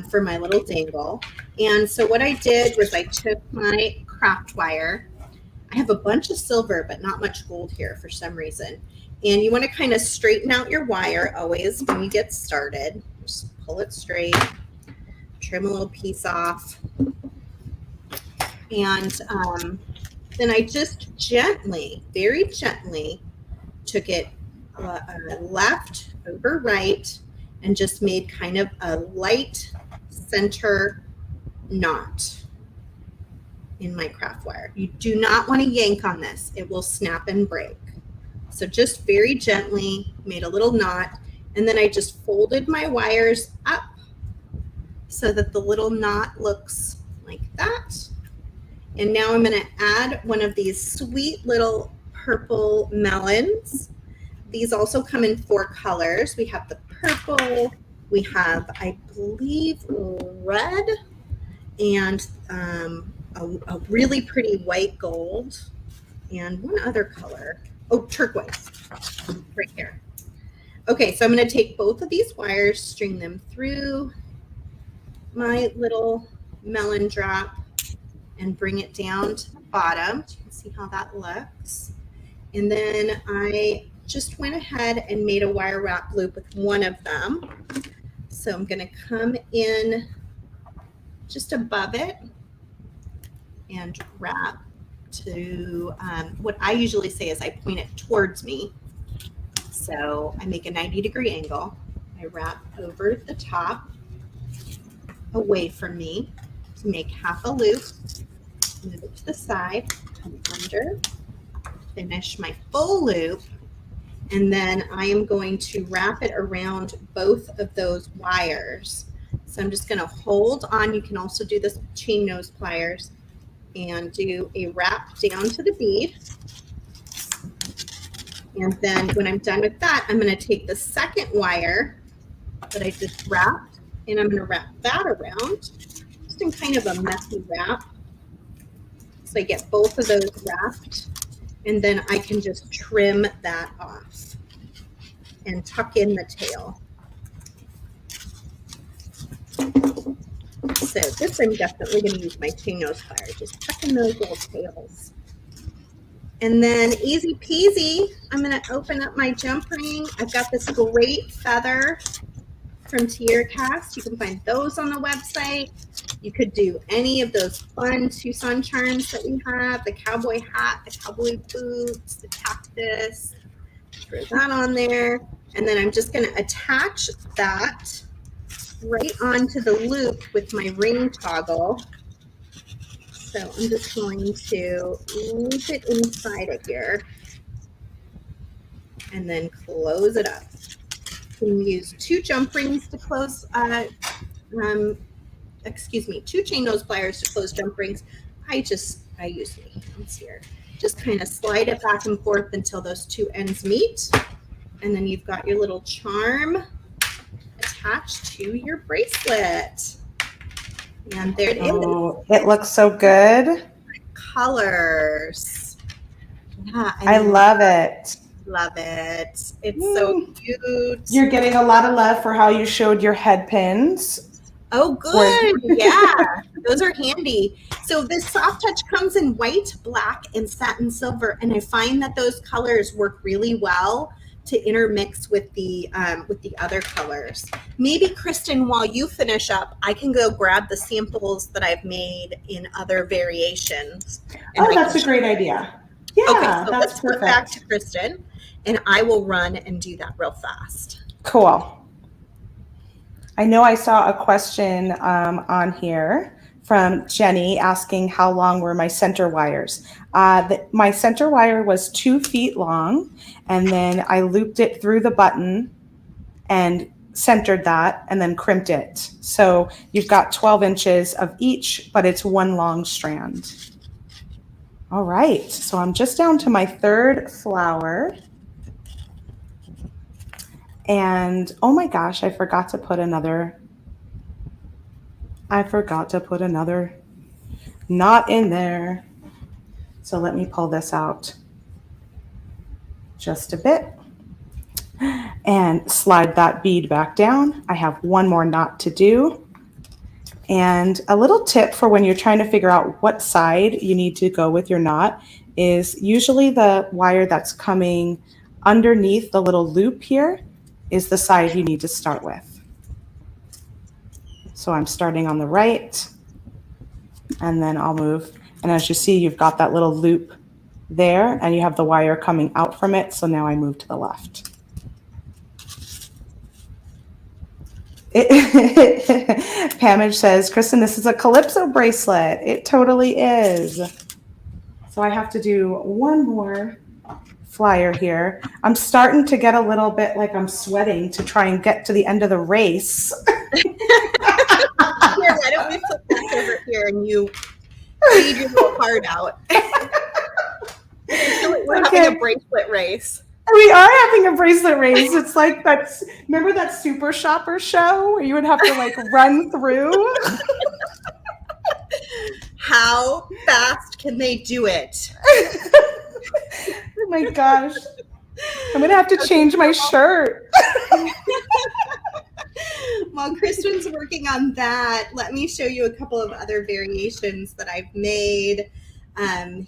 for my little dangle. And so what I did was I took my craft wire. I have a bunch of silver, but not much gold here for some reason. And you want to kind of straighten out your wire always when you get started. Just pull it straight, trim a little piece off. And then I just gently, very gently took it left over right and just made kind of a light center knot in my craft wire. You do not want to yank on this. It will snap and break. So just very gently made a little knot, and then I just folded my wires up so that the little knot looks like that. And now I'm going to add one of these sweet little purple melons. These also come in 4 colors. We have the purple, we have, I believe, red, and a really pretty white gold, and one other color. Oh, turquoise, right here. Okay, so I'm going to take both of these wires, string them through my little melon drop, and bring it down to the bottom. You can see how that looks. And then I just went ahead and made a wire wrap loop with one of them. So I'm going to come in just above it and wrap to what I usually say is I point it towards me. So I make a 90-degree angle. I wrap over the top away from me to make half a loop, move it to the side, come under, finish my full loop, and then I am going to wrap it around both of those wires. So I'm just going to hold on. You can also do this with chain nose pliers and do a wrap down to the bead. And then when I'm done with that, I'm going to take the second wire that I just wrapped, and I'm going to wrap that around, just in kind of a messy wrap. So I get both of those wrapped, and then I can just trim that off and tuck in the tail. So this I'm definitely going to use my chain nose plier, just tuck in those little tails. And then easy peasy, I'm going to open up my jump ring. I've got this great feather from Cast. You can find those on the website. You could do any of those fun Tucson charms that we have, the cowboy hat, the cowboy boots, the cactus. Throw that on there. And then I'm just going to attach that right onto the loop with my ring toggle. So I'm just going to loop it inside of here and then close it up. You can use 2 jump rings to close, 2 chain nose pliers to close jump rings. I use these here. Just kind of slide it back and forth until those 2 ends meet. And then you've got your little charm attached to your bracelet. And there it is. It looks so good. Colors. Yeah, I love it. Love it. It's so cute. You're getting a lot of love for how you showed your head pins. Oh, good. Yeah, those are handy. So this soft touch comes in white, black, and satin silver, and I find that those colors work really well to intermix with the other colors. Maybe Kristen, while you finish up, I can go grab the samples that I've made in other variations. And Oh, I that's can a great idea. Okay, Yeah, so that's let's flip back to perfect. Kristen, and I will run and do that real fast. Cool. I know I saw a question on here from Jenny asking how long were my center wires. My center wire was 2 feet long, and then I looped it through the button and centered that and then crimped it. So you've got 12 inches of each, but it's one long strand. All right, so I'm just down to my third flower. And oh my gosh, I forgot to put another knot in there. So let me pull this out just a bit and slide that bead back down. I have one more knot to do. And a little tip for when you're trying to figure out what side you need to go with your knot is usually the wire that's coming underneath the little loop here is the side you need to start with. So I'm starting on the right, and then I'll move. And as you see, you've got that little loop there, and you have the wire coming out from it. So now I move to the left. Pamage says, Kristen, this is a Calypso bracelet. It totally is. So I have to do one more flyer here. I'm starting to get a little bit like I'm sweating to try and get to the end of the race. Here, why don't we flip back over here and you read your little card out. We're having a bracelet race. We are having a bracelet race. It's like remember that Super Shopper show where you would have to like run through? How fast can they do it? Oh my gosh. I'm going to have to change my shirt. While Kristen's working on that, let me show you a couple of other variations that I've made.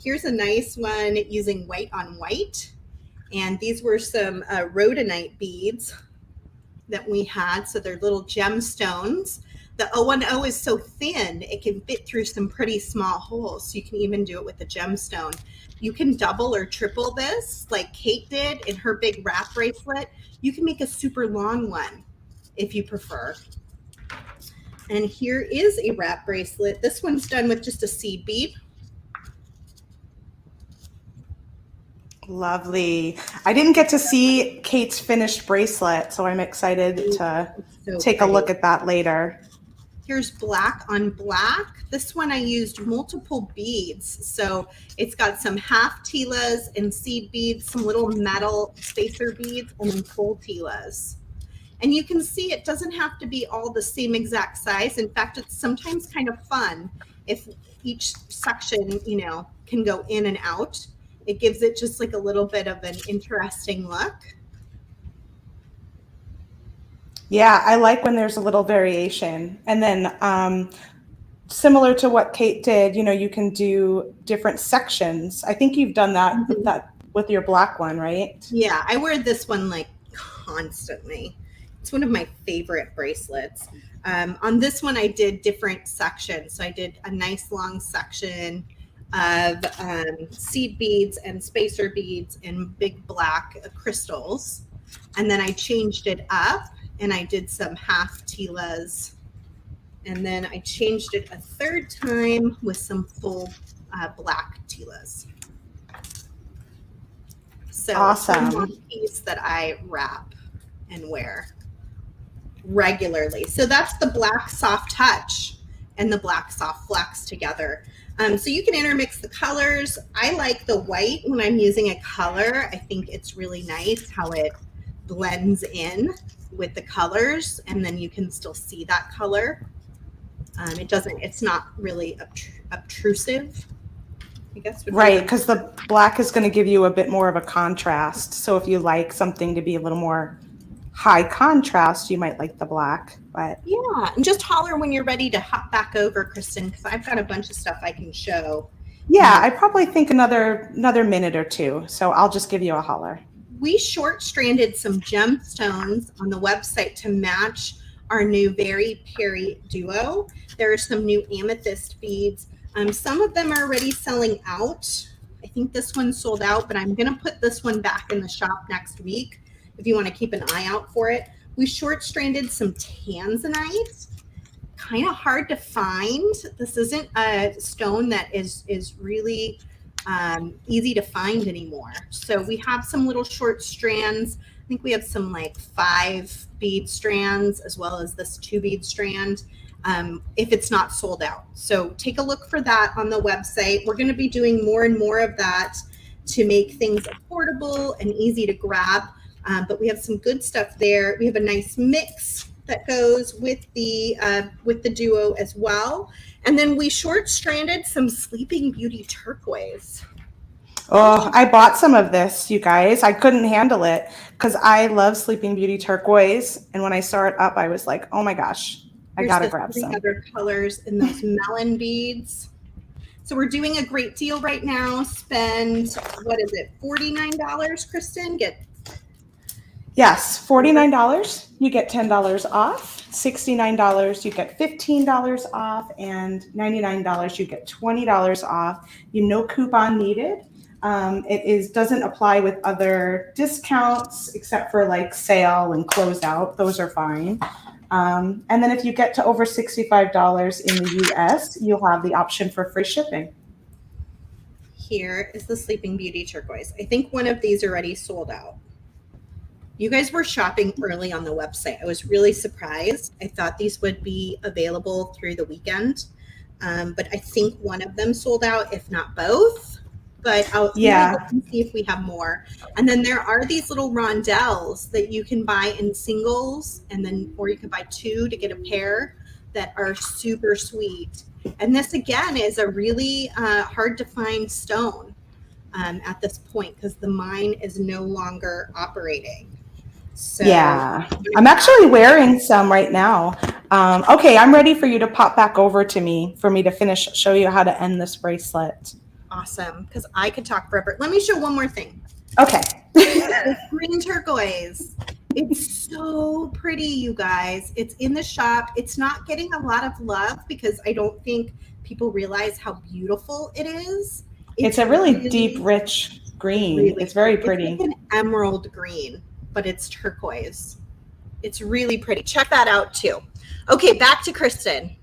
Here's a nice one using white on white. And these were some rhodonite beads that we had. So they're little gemstones. The 010 is so thin, it can fit through some pretty small holes. So you can even do it with a gemstone. You can double or triple this like Kate did in her big wrap bracelet. You can make a super long one if you prefer. And here is a wrap bracelet. This one's done with just a seed bead. Lovely. I didn't get to see Kate's finished bracelet, so I'm excited to take a look at that later. Here's black on black. This one I used multiple beads. So it's got some half tilas and seed beads, some little metal spacer beads, and then full tilas. And you can see it doesn't have to be all the same exact size. In fact, it's sometimes kind of fun if each section, can go in and out. It gives it just like a little bit of an interesting look. Yeah, I like when there's a little variation. And then similar to what Kate did, you can do different sections. I think you've done that with your black one, right? Yeah, I wear this one like constantly. It's one of my favorite bracelets. On this one, I did different sections. So I did a nice long section of seed beads and spacer beads and big black crystals. And then I changed it up and I did some half tilas. And then I changed it a third time with some full black tilas. So awesome. One piece that I wrap and wear regularly. So that's the black soft touch and the black soft flex together. So you can intermix the colors. I like the white when I'm using a color. I think it's really nice how it blends in with the colors, and then you can still see that color. It's not really obtrusive, I guess. Right, because the black is going to give you a bit more of a contrast. So if you like something to be a little more high contrast, you might like the black. But yeah, and just holler when you're ready to hop back over, Kristen, because I've got a bunch of stuff I can show. yeah, I probably think another minute or two. So I'll just give you a holler. We short stranded some gemstones on the website to match our new Very Perry duo. There are some new amethyst beads. Some of them are already selling out. I think this one's sold out, but I'm going to put this one back in the shop next week if you want to keep an eye out for it. We short stranded some tanzanite. Kind of hard to find. This isn't a stone that is really easy to find anymore. So we have some little short strands. I think we have some like 5 bead strands as well as this 2 bead strand if it's not sold out. So take a look for that on the website. We're going to be doing more and more of that to make things affordable and easy to grab. But we have some good stuff there. We have a nice mix that goes with the duo as well. And then we short stranded some Sleeping Beauty turquoise. Oh, I bought some of this, you guys. I couldn't handle it because I love Sleeping Beauty turquoise. And when I saw it up, I was like, oh my gosh, I got to grab some. Other colors in those melon beads. So we're doing a great deal right now. Spend, what is it, $49, Kristen? Yes, $49, you get $10 off. $69, you get $15 off, and $99, you get $20 off. No coupon needed. It doesn't apply with other discounts except for like sale and closeout. Those are fine. And then if you get to over $65 in the US, you'll have the option for free shipping. Here is the Sleeping Beauty turquoise. I think one of these already sold out. You guys were shopping early on the website. I was really surprised. I thought these would be available through the weekend, but I think one of them sold out, if not both. But I'll see if we have more. And then there are these little rondelles that you can buy in singles, or you can buy 2 to get a pair that are super sweet. And this again is a really hard to find stone at this point because the mine is no longer operating. So yeah, I'm actually wearing some right now. Okay, I'm ready for you to pop back over to me for me to show you how to end this bracelet. Awesome, because I could talk forever. Let me show one more thing. Okay. Green turquoise. It's so pretty, you guys. It's in the shop. It's not getting a lot of love because I don't think people realize how beautiful it is. It's a really deep, rich green. Really, it's very pretty. It's like an emerald green, but it's turquoise. It's really pretty. Check that out too. Okay, back to Kristen.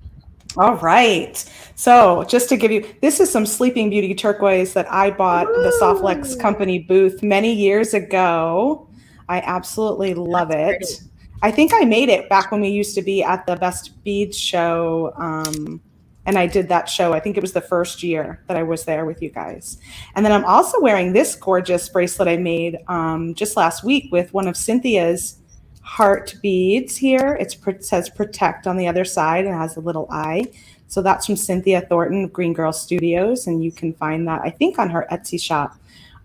All right. So just to give you, this is some Sleeping Beauty turquoise that I bought at the Softlex Company booth many years ago. I absolutely love it. Pretty. I think I made it back when we used to be at the Best Beads show. And I did that show. I think it was the first year that I was there with you guys. And then I'm also wearing this gorgeous bracelet I made just last week with one of Cynthia's heart beads here. It says protect on the other side and has a little eye. So that's from Cynthia Thornton of Green Girl Studios. And you can find that, I think, on her Etsy shop.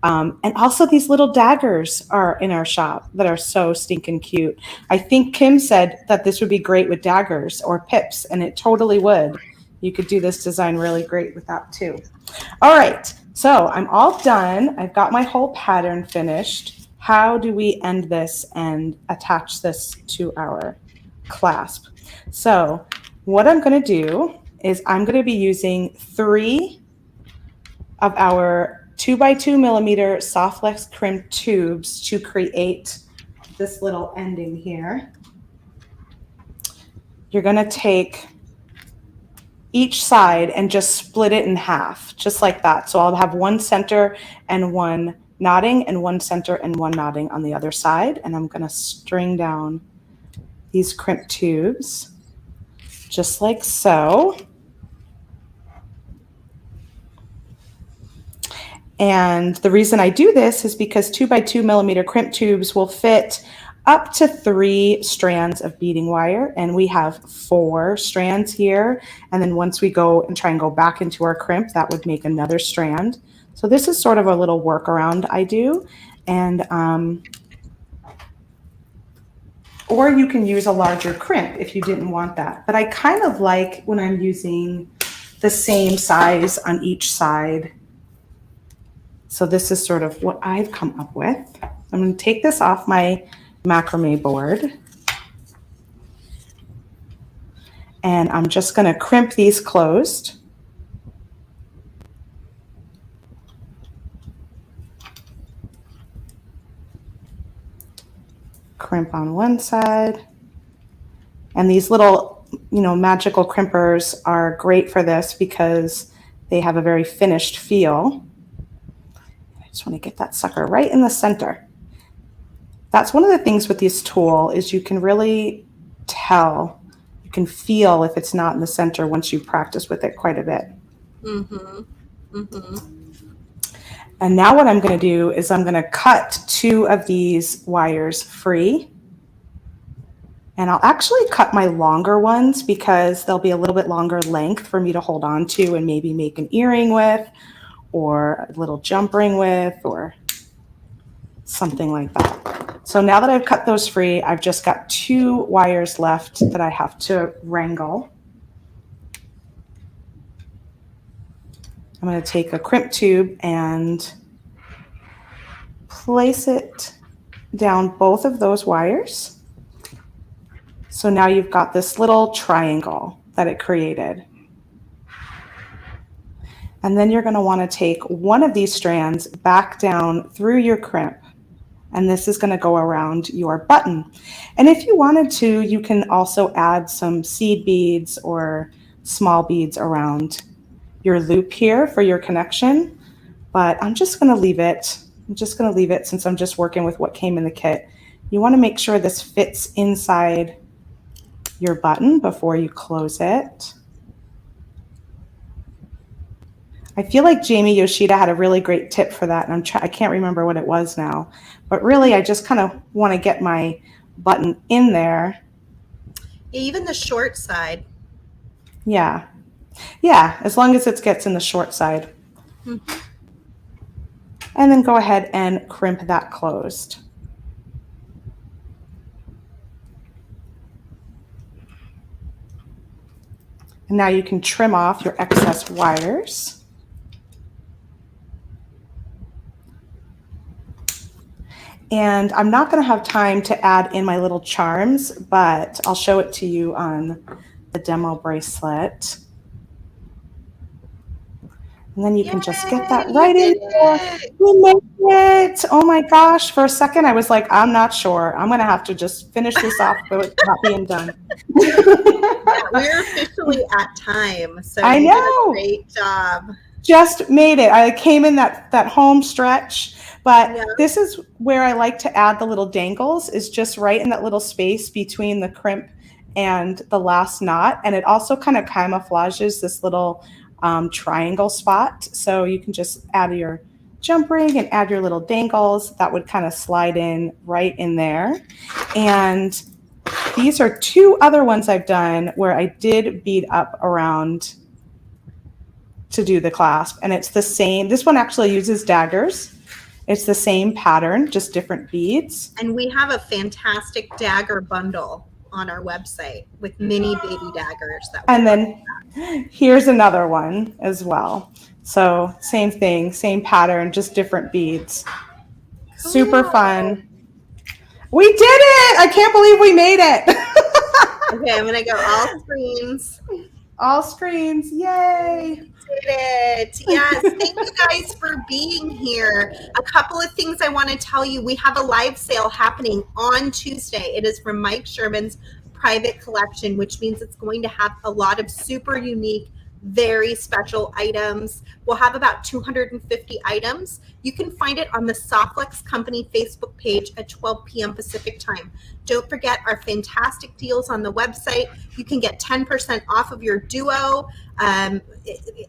And also these little daggers are in our shop that are so stinking cute. I think Kim said that this would be great with daggers or pips, and it totally would. You could do this design really great with that too. All right, so I'm all done. I've got my whole pattern finished. How do we end this and attach this to our clasp? So what I'm going to do is I'm going to be using 3 of our 2x2 millimeter Softlex crimp tubes to create this little ending here. You're going to take each side and just split it in half, just like that. So I'll have one center and one knotting and one center and one knotting on the other side. And I'm going to string down these crimp tubes just like so. And the reason I do this is because 2x2 millimeter crimp tubes will fit up to 3 strands of beading wire. And we have 4 strands here. And then once we go and try and go back into our crimp, that would make another strand. So this is sort of a little workaround I do. And or you can use a larger crimp if you didn't want that. But I kind of like when I'm using the same size on each side. So this is sort of what I've come up with. I'm going to take this off my macrame board. And I'm just going to crimp these closed. Crimp on one side. And these little, magical crimpers are great for this because they have a very finished feel. I just want to get that sucker right in the center. That's one of the things with this tool is you can really tell, you can feel if it's not in the center once you practice with it quite a bit. Mm-hmm. Mm-hmm. And now what I'm going to do is I'm going to cut 2 of these wires free. And I'll actually cut my longer ones because they'll be a little bit longer length for me to hold on to and maybe make an earring with, or a little jump ring with, or something like that. So now that I've cut those free, I've just got 2 wires left that I have to wrangle. I'm going to take a crimp tube and place it down both of those wires. So now you've got this little triangle that it created. And then you're going to want to take one of these strands back down through your crimp. And this is going to go around your button. And if you wanted to, you can also add some seed beads or small beads around your loop here for your connection. But I'm just going to leave it. I'm just going to leave it since I'm just working with what came in the kit. You want to make sure this fits inside your button before you close it. I feel like Jamie Yoshida had a really great tip for that, and I can't remember what it was now. But really, I just kind of want to get my button in there. Even the short side. Yeah. Yeah, as long as it gets in the short side. Mm-hmm. And then go ahead and crimp that closed. And now you can trim off your excess wires. And I'm not going to have time to add in my little charms, but I'll show it to you on the demo bracelet. And then you can just get that right in there. We made it. Oh my gosh. For a second, I was like, I'm not sure. I'm going to have to just finish this off, but it's not being done. Yeah, we're officially at time. So I know. You did a great job. Just made it. I came in that home stretch, but This is where I like to add the little dangles, is just right in that little space between the crimp and the last knot. And it also kind of camouflages this little triangle spot. So you can just add your jump ring and add your little dangles. That would kind of slide in right in there. And these are 2 other ones I've done where I did bead up around to do the clasp, and it's the same. This one actually uses daggers. It's the same pattern, just different beads. And we have a fantastic dagger bundle on our website with mini baby daggers. And then here's another one as well. So same thing, same pattern, just different beads. Cool. Super fun. We did it! I can't believe we made it. Okay, I'm gonna go all screens. All screens, yay! Did it. Yes, thank you guys for being here. A couple of things I want to tell you. We have a live sale happening on Tuesday. It is from Mike Sherman's private collection, which means it's going to have a lot of super unique, very special items. We'll have about 250 items. You can find it on the Softflex Company Facebook page at 12 p.m. Pacific time. Don't forget our fantastic deals on the website. You can get 10% off of your duo as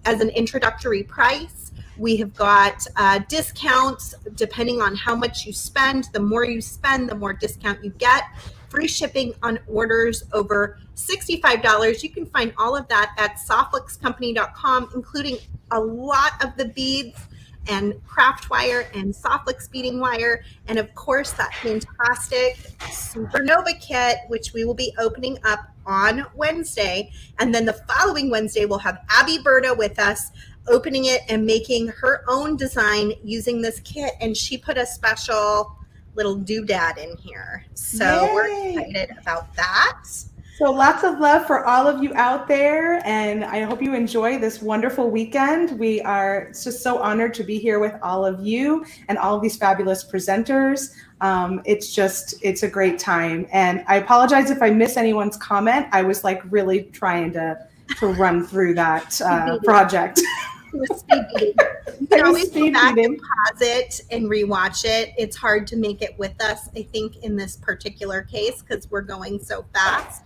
an introductory price. We have got discounts depending on how much you spend. The more you spend, the more discount you get. Free shipping on orders over $65. You can find all of that at softflexcompany.com, including a lot of the beads and craft wire and Softflex beading wire. And of course, that fantastic Supernova kit, which we will be opening up on Wednesday. And then the following Wednesday, we'll have Abby Berta with us opening it and making her own design using this kit. And she put a special little doodad in here. So Yay. We're excited about that. So lots of love for all of you out there, and I hope you enjoy this wonderful weekend. We are just so honored to be here with all of you and all of these fabulous presenters. It's a great time. And I apologize if I miss anyone's comment. I was like really trying to run through that project. You can always go back and pause it and rewatch it. It's hard to make it with us, I think, in this particular case because we're going so fast.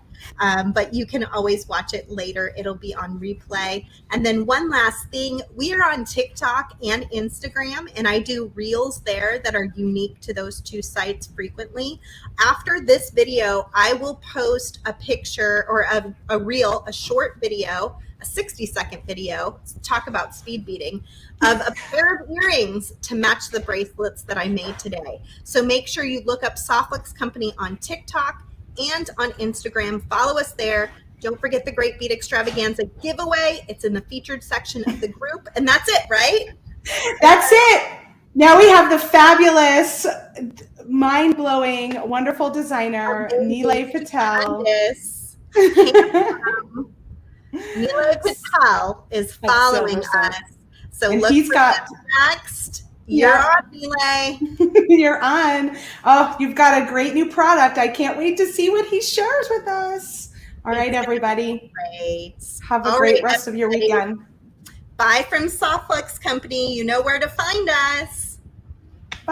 But you can always watch it later. It'll be on replay. And then one last thing, we are on TikTok and Instagram, and I do reels there that are unique to those two sites frequently. After this video, I will post a picture or a reel, a short video, a 60-second video, talk about speed beading, of a pair of earrings to match the bracelets that I made today. So make sure you look up Softflex Company on TikTok and on Instagram. Follow us there. Don't forget the Great Bead Extravaganza giveaway. It's in the featured section of the group. And that's it, right? That's it. Now we have the fabulous, mind-blowing, wonderful designer, Nilay Patel. Nilay Patel is following us. So and look he's for got next. You're on, Nilay. You're on. Oh, you've got a great new product. I can't wait to see what he shares with us. All right, everybody. Great. Have a great rest of your weekend. Bye from Softflex Company. You know where to find us.